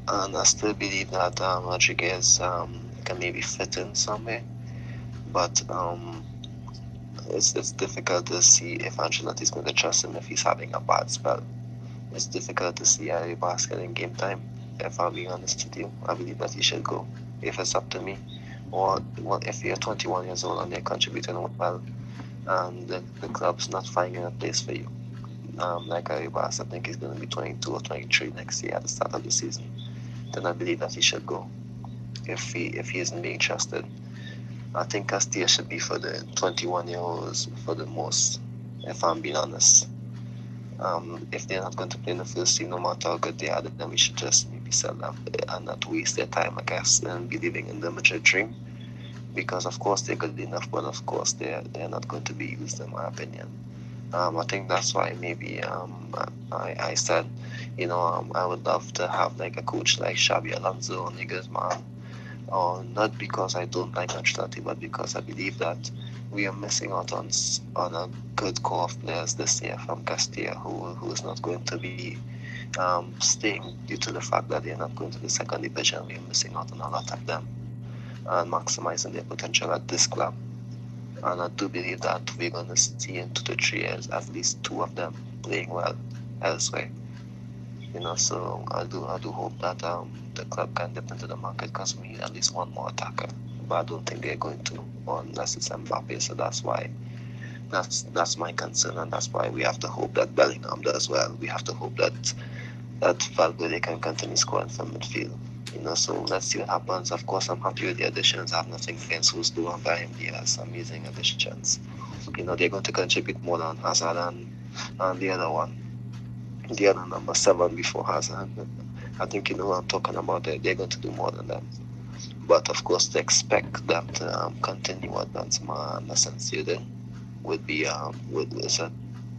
[SPEAKER 2] And I still believe that Rodriguez can maybe fit in somewhere. But it's difficult to see if Ancelotti's going to trust him if he's having a bad spell. It's difficult to see Harry Basket in game time. If I'm being honest with you, I believe that he should go. If it's up to me, or if you're 21 years old and you're contributing well, and the club's not finding a place for you, like Harry Basket, I think he's going to be 22 or 23 next year at the start of the season. Then I believe that he should go if he isn't being trusted. I think Castilla should be for the 21-year-olds for the most, if I'm being honest. If they're not going to play in the first team, no matter how good they are, then we should just maybe sell them and not waste their time, I guess, and be living in the Madrid dream. Because of course they're good enough, but of course they're not going to be used, in my opinion. I think that's why maybe I said, I would love to have like a coach like Xabi Alonso or Nigelsmann, or not because I don't like Ancelotti, but because I believe that we are missing out on a good core of players this year from Castilla who is not going to be staying due to the fact that they're not going to the second division. We are missing out on a lot of them and maximizing their potential at this club. And I do believe that we're going to see in 2 to 3 years at least two of them playing well elsewhere. So I do hope that the club can dip into the market because we need at least one more attacker. But I don't think they're going to, unless it's Mbappe. So that's my concern, and that's why we have to hope that Bellingham does well. We have to hope that Valverde can continue scoring from midfield. So let's see what happens. Of course, I'm happy with the additions. I have nothing against Joselu and Brahim. Diaz, amazing additions. They're going to contribute more than Hazard and the other one, the other number 7 before Hazard. I think you know what I'm talking about. They're going to do more than them. But of course, to expect that continue what Benzema and Asensio did is a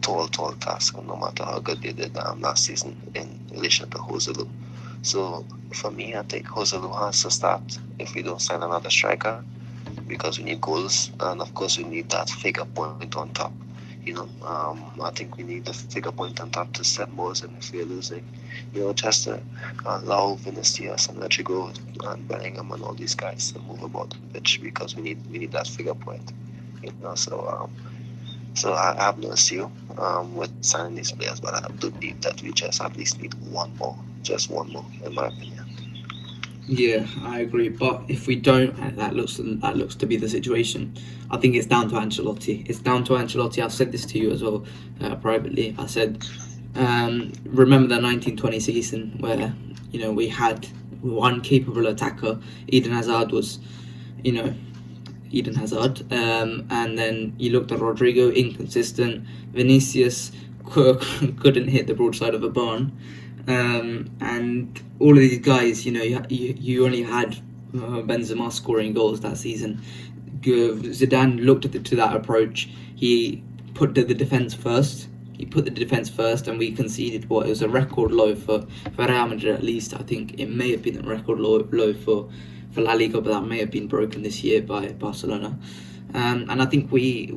[SPEAKER 2] tall task, no matter how good they did last season in relation to Joselu. So for me, I think Joselu has to start if we don't sign another striker, because we need goals, and of course we need that figure point on top. I think we need the figure point on top to set balls, and if we're losing, just to allow Vinicius and Rodrigo and Bellingham and all these guys to move about the pitch, because we need that figure point. So I have no issue with signing these players, but I do believe that we just at least need just one more, in my opinion.
[SPEAKER 1] Yeah, I agree. But if we don't, and that looks to be the situation, I think it's down to Ancelotti. It's down to Ancelotti. I've said this to you as well, privately. I said, remember the 1920 season where we had one capable attacker. Eden Hazard was, you know, Eden Hazard, and then you looked at Rodrigo, inconsistent. Vinicius couldn't hit the broadside of a barn. And all of these guys, you only had Benzema scoring goals that season. Zidane looked to that approach. He put the defense first. And we conceded what it was a record low for Real Madrid. At least I think it may have been a record low for La Liga, but that may have been broken this year by Barcelona. And I think we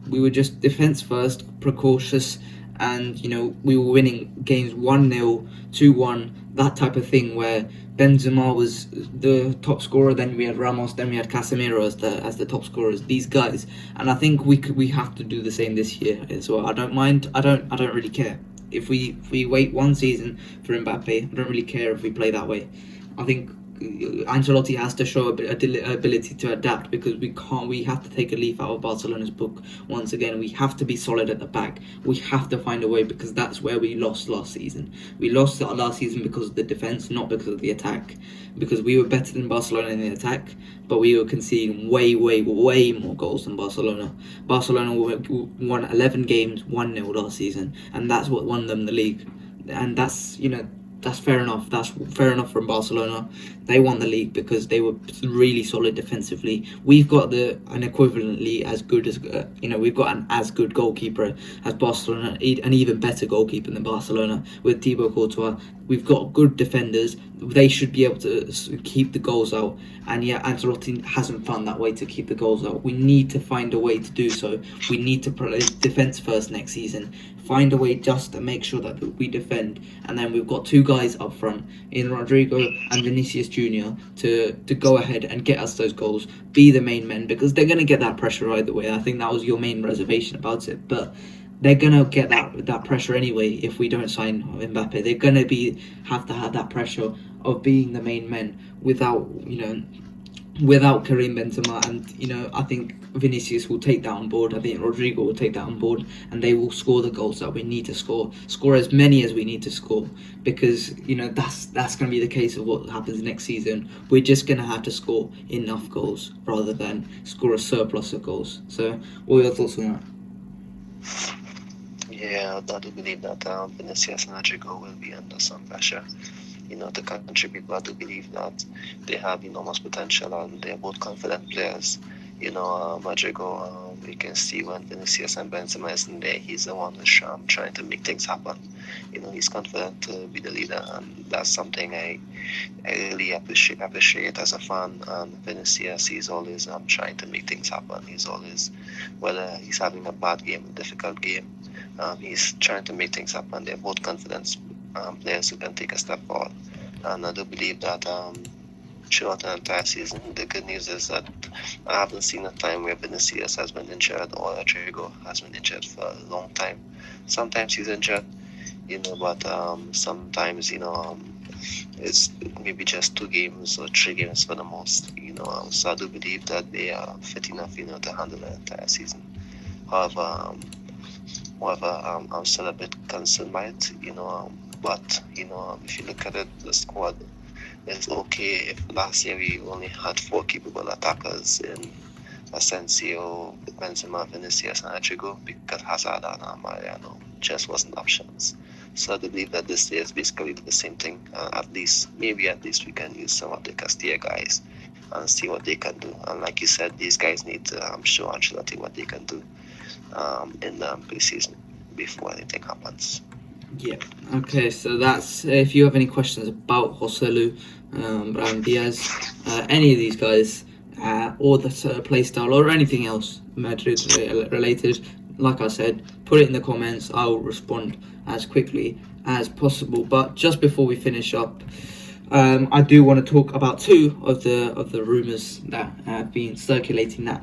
[SPEAKER 1] were just defense first, precautious, and we were winning games 1-0, 2-1, that type of thing, where Benzema was the top scorer, then we had Ramos, then we had Casemiro as the top scorers, these guys. And I think we have to do the same this year as well. I don't mind. I don't really care if we wait one season for Mbappe. I don't really care if we play that way. I think Ancelotti has to show ability to adapt, because we have to take a leaf out of Barcelona's book once again. We have to be solid at the back. We have to find a way, because that's where we lost last season. We lost last season because of the defence, not because of the attack, because we were better than Barcelona in the attack, but we were conceding way more goals than Barcelona. Barcelona won 11 games 1-0 last season, and that's what won them the league. And that's fair enough. That's fair enough from Barcelona. They won the league because they were really solid defensively. We've got an equivalently as good as we've got an as good goalkeeper as Barcelona, an even better goalkeeper than Barcelona with Thibaut Courtois. We've got good defenders. They should be able to keep the goals out, and yet Ancelotti hasn't found that way to keep the goals out. We need to find a way to do so. We need to play defense first next season. Find a way just to make sure that we defend, and then we've got two guys up front in Rodrigo and Vinicius Junior to go ahead and get us those goals, be the main men, because they're going to get that pressure either way. I think that was your main reservation about it, but they're going to get that pressure anyway if we don't sign Mbappe. They're going to have to have that pressure of being the main men without Karim Benzema, and I think Vinicius will take that on board. I think Rodrigo will take that on board, and they will score the goals that we need to score as many as we need to score, because that's going to be the case of what happens next season. We're just going to have to score enough goals rather than score a surplus of goals. So what are your thoughts on that?
[SPEAKER 2] Yeah, I do believe that Vinicius and Rodrigo will be under some pressure, to contribute, but I do believe that they have enormous potential, and they're both confident players. Rodrigo, we can see when Vinicius and Benzema isn't there, he's the one who's trying to make things happen. He's confident to be the leader, and that's something I really appreciate as a fan. And Vinicius, he's always trying to make things happen. He's always, whether he's having a bad game, a difficult game, he's trying to make things happen. They're both confident players who can take a step forward. And I do believe that throughout the entire season, the good news is that I haven't seen a time where Vinicius has been injured or Rodrigo has been injured for a long time. Sometimes he's injured, but sometimes, it's maybe just 2 games or 3 games for the most, so I do believe that they are fit enough, to handle the entire season. However, I'm still a bit concerned by it, but if you look at it, the squad is okay. If last year we only had 4 capable attackers in Asensio, Benzema, Vinicius, and Rodrigo, because Hazard and Mariano just wasn't options. So I believe that this year is basically the same thing. At least we can use some of the Castilla guys and see what they can do. And like you said, these guys need to show Ancelotti what they can do in the pre-season before anything happens.
[SPEAKER 1] Yeah. Okay. So that's if you have any questions about Joselu, Brahim Diaz, any of these guys, or the play style or anything else Madrid related, like I said, put it in the comments. I will respond as quickly as possible. But just before we finish up, I do want to talk about two of the rumours that have been circulating that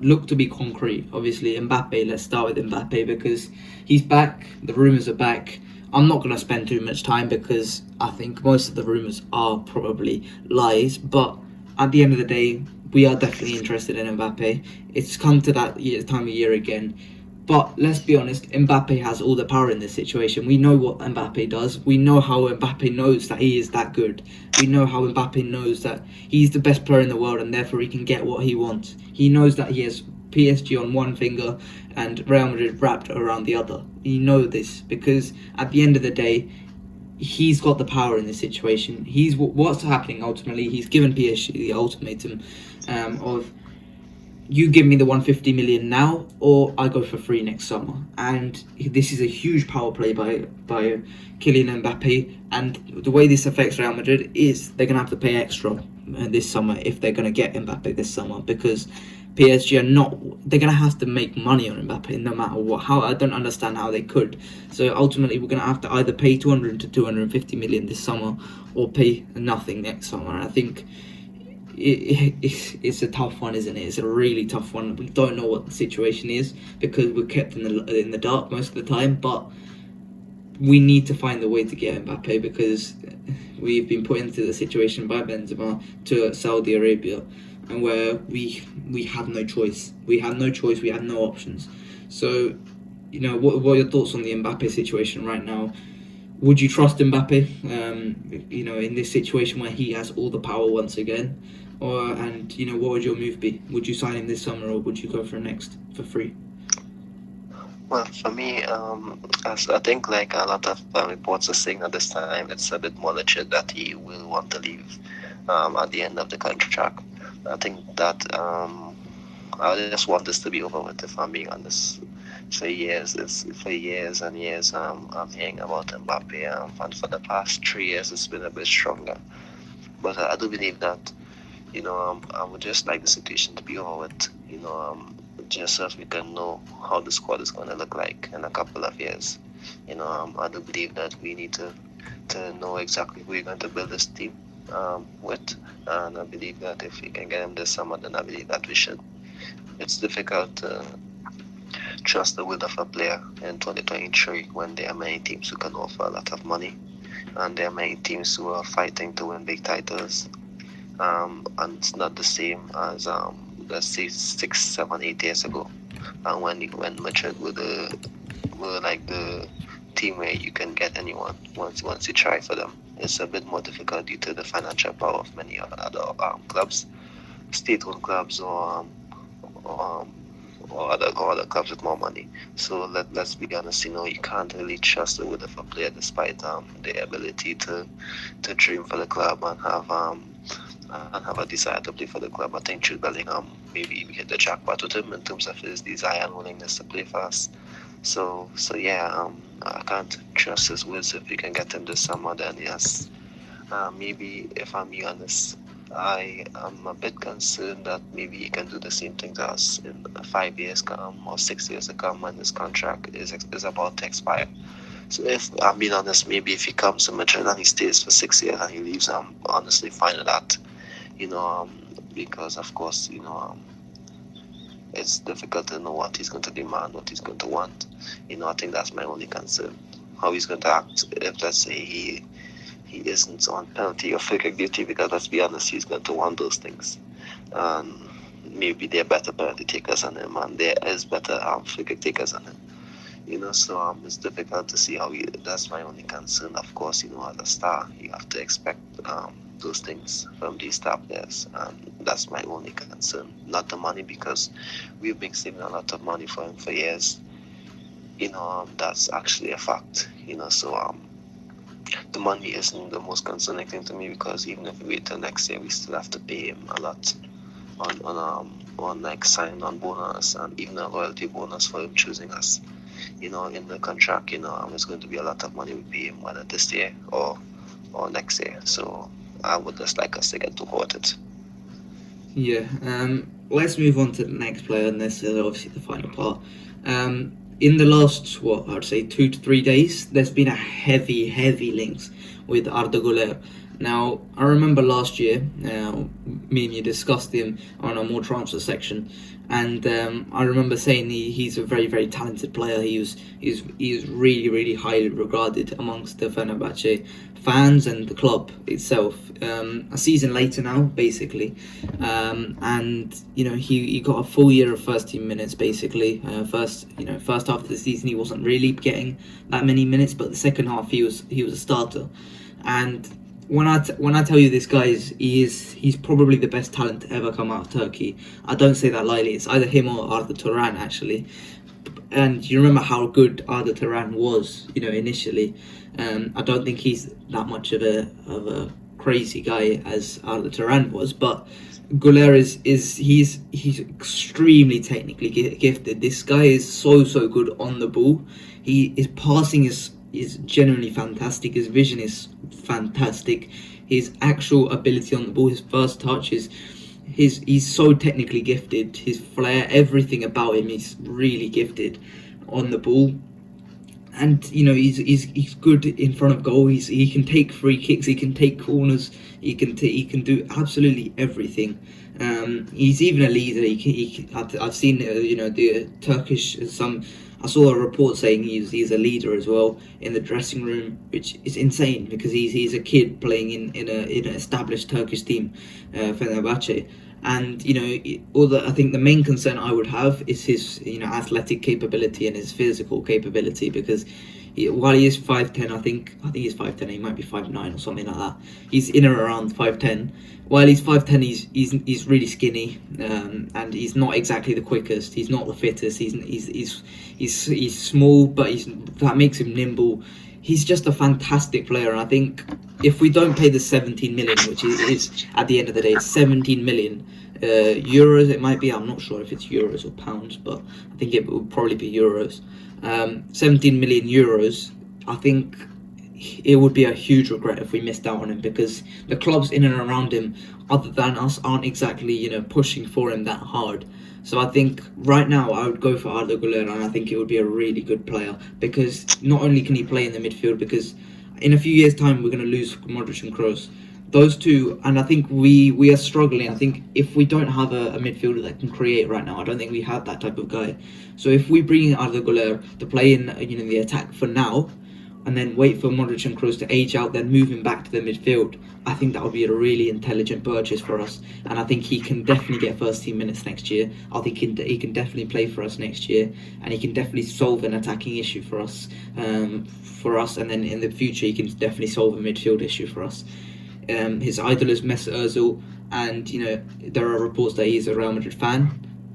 [SPEAKER 1] look to be concrete. Obviously, Mbappe. Let's start with Mbappe because he's back. The rumours are back. I'm not going to spend too much time because I think most of the rumours are probably lies. But at the end of the day, we are definitely interested in Mbappe. It's come to that time of year again. But let's be honest, Mbappe has all the power in this situation. We know what Mbappe does. We know how Mbappe knows that he is that good. We know how Mbappe knows that he's the best player in the world and therefore he can get what he wants. He knows that he has PSG on one finger and Real Madrid wrapped around the other. You know this because at the end of the day, he's got the power in this situation. He's what's happening ultimately. He's given PSG the ultimatum of you give me the 150 million now or I go for free next summer. And this is a huge power play by Kylian Mbappe, and the way this affects Real Madrid is they're going to have to pay extra this summer if they're going to get Mbappe this summer, because PSG are not, they're going to have to make money on Mbappe no matter what. How I don't understand how they could. So ultimately we're going to have to either pay 200 to 250 million this summer or pay nothing next summer. And I think it's a tough one, isn't it? It's a really tough one. We don't know what the situation is because we're kept in the dark most of the time. But we need to find a way to get Mbappe because we've been put into the situation by Benzema to Saudi Arabia, and where we have no choice. We have no choice. We have no options. So, what are your thoughts on the Mbappe situation right now? Would you trust Mbappe, in this situation where he has all the power once again? And what would your move be? Would you sign him this summer or would you go for next for free?
[SPEAKER 2] Well, for me, as I think like a lot of reports are saying at this time, it's a bit more legit that he will want to leave at the end of the contract. I think that I just want this to be over with, if I'm being honest. For years and years, I'm hearing about Mbappe, and for the past 3 years, it's been a bit stronger. But I do believe that, I would just like the situation to be over with, just so we can know how the squad is going to look like in a couple of years. I do believe that we need to know exactly who we're going to build this team with, and I believe that if we can get him this summer, then I believe that we should. It's difficult to trust the will of a player in 2023 when there are many teams who can offer a lot of money, and there are many teams who are fighting to win big titles. And it's not the same as let's say 6, 7, 8 years ago, and when Madrid were like the team where you can get anyone once you try for them. It's a bit more difficult due to the financial power of many other clubs, state-owned clubs or other clubs with more money. So let's be honest, you can't really trust the will of a player despite their ability to dream for the club and have a desire to play for the club. I think Jude Bellingham, maybe we hit the jackpot with him in terms of his desire and willingness to play for us. So yeah, I can't trust his words. If we can get him this summer, then yes. Maybe if I'm being honest, I am a bit concerned that maybe he can do the same thing to us in 5 years or 6 years to come when his contract is about to expire. So if I'm being honest, maybe if he comes to Madrid and he stays for 6 years and he leaves, I'm honestly fine with that. Because of course, it's difficult to know what he's going to demand, what he's going to want. I think that's my only concern. How he's going to act if, let's say, he isn't on penalty or free kick duty, because let's be honest, he's going to want those things. And maybe there are better penalty takers than him, and there is better free kick takers than him. So it's difficult to see how that's my only concern. Of course, as a star, you have to expect those things from these star players, and that's my only concern. Not the money, because we've been saving a lot of money for him for years. That's actually a fact. So the money isn't the most concerning thing to me, because even if we wait till next year, we still have to pay him a lot on like sign-on bonus and even a loyalty bonus for him choosing us. In the contract, it's going to be a lot of money we pay him, whether this year or next year. So I would just like us to get to it.
[SPEAKER 1] Yeah. Let's move on to the next player, and this is obviously the final part. In the last, I'd say 2 to 3 days, there's been a heavy links with Arda Güler. Now, I remember last year, me and you discussed him on a more transfer section, and I remember saying he's a very talented player. He's really highly regarded amongst the Fenerbahce fans and the club itself. A season later now, basically, and he got a full year of first team minutes. Basically, first half of the season he wasn't really getting that many minutes, but the second half he was a starter. And when I tell you this guy he's probably the best talent to ever come out of Turkey. I don't say that lightly. It's either him or Arda Turan, actually. And you remember how good Arda Turan was, initially. I don't think he's that much of a crazy guy as Arda Turan was, but Güler he's extremely technically gifted. This guy is so good on the ball. His passing is genuinely fantastic. His vision is fantastic. His actual ability on the ball, his first touch, he's so technically gifted. His flair, everything about him is really gifted on the ball. And he's good in front of goal. He can take free kicks. He can take corners. He can do absolutely everything. He's even a leader. I've seen the Turkish I saw a report saying he's a leader as well in the dressing room, which is insane because he's a kid playing in an established Turkish team, Fenerbahce. And although I think the main concern I would have is his athletic capability and his physical capability, because while he is 5'10", I think he's 5'10", he might be 5'9" or something like that. He's in or around 5'10". While he's 5'10", he's really skinny, and he's not exactly the quickest. He's not the fittest. He's small, but that makes him nimble. He's just a fantastic player, and I think if we don't pay the 17 million, which is at the end of the day, it's 17 million euros. It might be. I'm not sure if it's euros or pounds, but I think it would probably be euros. 17 million euros. I think it would be a huge regret if we missed out on him, because the clubs in and around him, other than us, aren't exactly pushing for him that hard. So I think right now I would go for Arda Güler, and I think it would be a really good player, because not only can he play in the midfield, because in a few years' time we're going to lose Modric and Kroos. Those two, and I think we are struggling. I think if we don't have a midfielder that can create right now, I don't think we have that type of guy. So if we bring in Arda Güler to play in the attack for now, and then wait for Modric and Kroos to age out, then move him back to the midfield, I think that would be a really intelligent purchase for us. And I think he can definitely get first team minutes next year. I think he can definitely play for us next year, and he can definitely solve an attacking issue for us. And then in the future he can definitely solve a midfield issue for us. His idol is Mesut Ozil, and there are reports that he's a Real Madrid fan.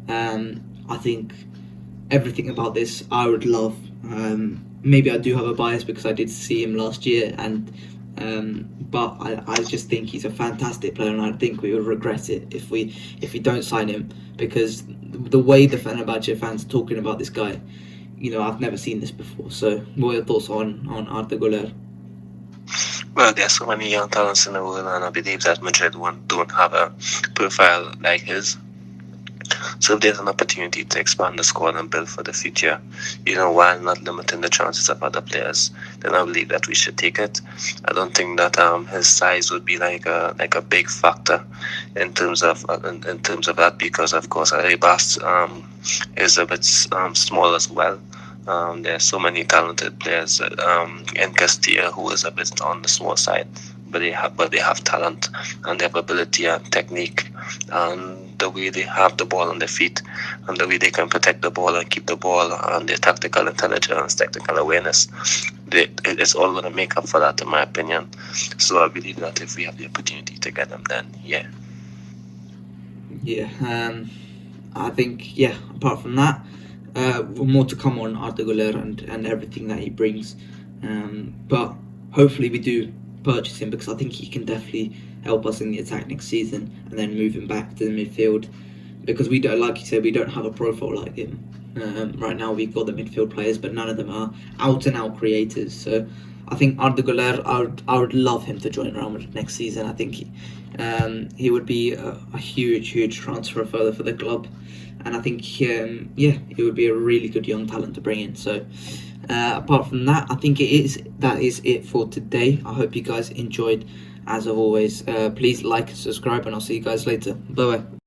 [SPEAKER 1] I think everything about this I would love. Maybe I do have a bias because I did see him last year, but I just think he's a fantastic player, and I think we would regret it if we don't sign him, because the way the Fenerbahce fans are talking about this guy, I've never seen this before. So what are your thoughts on Arda Güler?
[SPEAKER 2] Well, there's so many young talents in the world, and I believe that Madrid don't have a profile like his. So if there's an opportunity to expand the squad and build for the future, while not limiting the chances of other players, then I believe that we should take it. I don't think that his size would be like a big factor in terms of that, because of course Arribas is a bit small as well. There are so many talented players in Castilla who is a bit on the small side, but they have talent, and they have ability and technique, and the way they have the ball on their feet, and the way they can protect the ball and keep the ball, and their tactical intelligence, tactical awareness, it's all going to make up for that, in my opinion. So I believe that if we have the opportunity to get them, then yeah.
[SPEAKER 1] I think apart from that, more to come on Arda Güler and everything that he brings. But hopefully we do purchase him, because I think he can definitely help us in the attack next season, and then move him back to the midfield, because we don't, like you said, we don't have a profile like him. Right now we've got the midfield players, but none of them are out and out creators. So I think Arda Güler, I would love him to join Real Madrid next season. I think he would be a huge transfer further for the club, and I think he would be a really good young talent to bring in. So apart from that, I think that is it for today. I hope you guys enjoyed. As always, please like and subscribe, and I'll see you guys later. Bye bye.